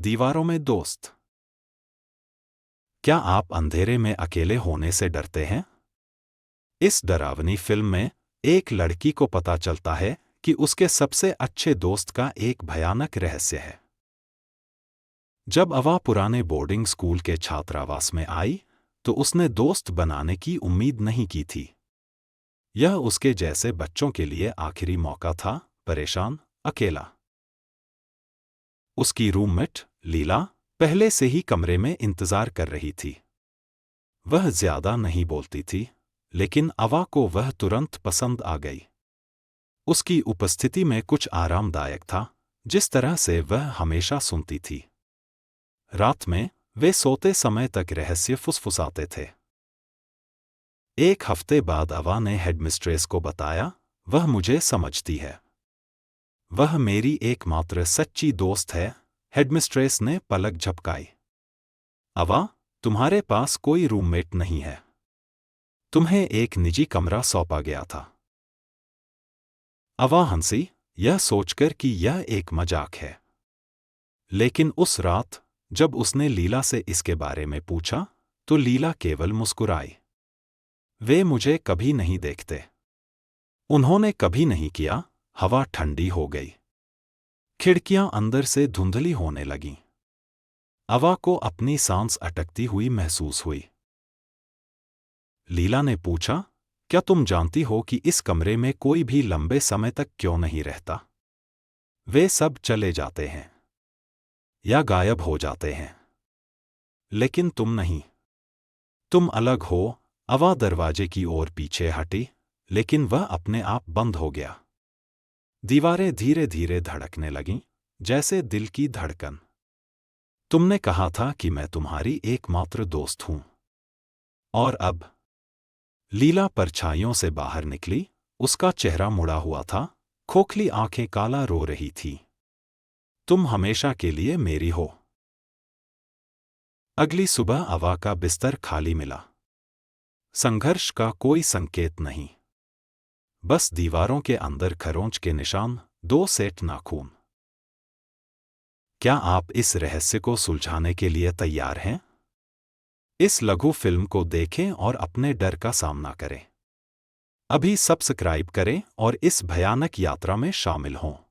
दीवारों में दोस्त। क्या आप अंधेरे में अकेले होने से डरते हैं? इस डरावनी फिल्म में एक लड़की को पता चलता है कि उसके सबसे अच्छे दोस्त का एक भयानक रहस्य है। जब अवा पुराने बोर्डिंग स्कूल के छात्रावास में आई, तो उसने दोस्त बनाने की उम्मीद नहीं की थी। यह उसके जैसे बच्चों के लिए आखिरी मौका था, परेशान, अकेला। उसकी रूममेट, लीला, पहले से ही कमरे में इंतजार कर रही थी। वह ज्यादा नहीं बोलती थी, लेकिन अवा को वह तुरंत पसंद आ गई। उसकी उपस्थिति में कुछ आरामदायक था, जिस तरह से वह हमेशा सुनती थी। रात में वे सोते समय तक रहस्य फुसफुसाते थे। एक हफ्ते बाद अवा ने हेडमिस्ट्रेस को बताया, वह मुझे समझती है। वह मेरी एकमात्र सच्ची दोस्त है। हेडमिस्ट्रेस ने पलक झपकाई। अवा, तुम्हारे पास कोई रूममेट नहीं है। तुम्हें एक निजी कमरा सौंपा गया था। अवा हंसी, यह सोचकर कि यह एक मजाक है। लेकिन उस रात, जब उसने लीला से इसके बारे में पूछा, तो लीला केवल मुस्कुराई। वे मुझे कभी नहीं देखते। उन्होंने कभी नहीं किया। हवा ठंडी हो गई। खिड़कियां अंदर से धुंधली होने लगीं। अवा को अपनी सांस अटकती हुई महसूस हुई। लीला ने पूछा, क्या तुम जानती हो कि इस कमरे में कोई भी लंबे समय तक क्यों नहीं रहता? वे सब चले जाते हैं या गायब हो जाते हैं, लेकिन तुम नहीं। तुम अलग हो। अवा दरवाजे की ओर पीछे हटी, लेकिन वह अपने आप बंद हो गया। दीवारें धीरे धीरे धड़कने लगीं, जैसे दिल की धड़कन। तुमने कहा था कि मैं तुम्हारी एकमात्र दोस्त हूं। और अब? लीला परछाइयों से बाहर निकली। उसका चेहरा मुड़ा हुआ था, खोखली आंखें काला रो रही थी। तुम हमेशा के लिए मेरी हो। अगली सुबह अवा का बिस्तर खाली मिला। संघर्ष का कोई संकेत नहीं। बस दीवारों के अंदर खरोंच के निशान, 2 सेट नाखून। क्या आप इस रहस्य को सुलझाने के लिए तैयार हैं? इस लघु फिल्म को देखें और अपने डर का सामना करें। अभी सब्सक्राइब करें और इस भयानक यात्रा में शामिल हों।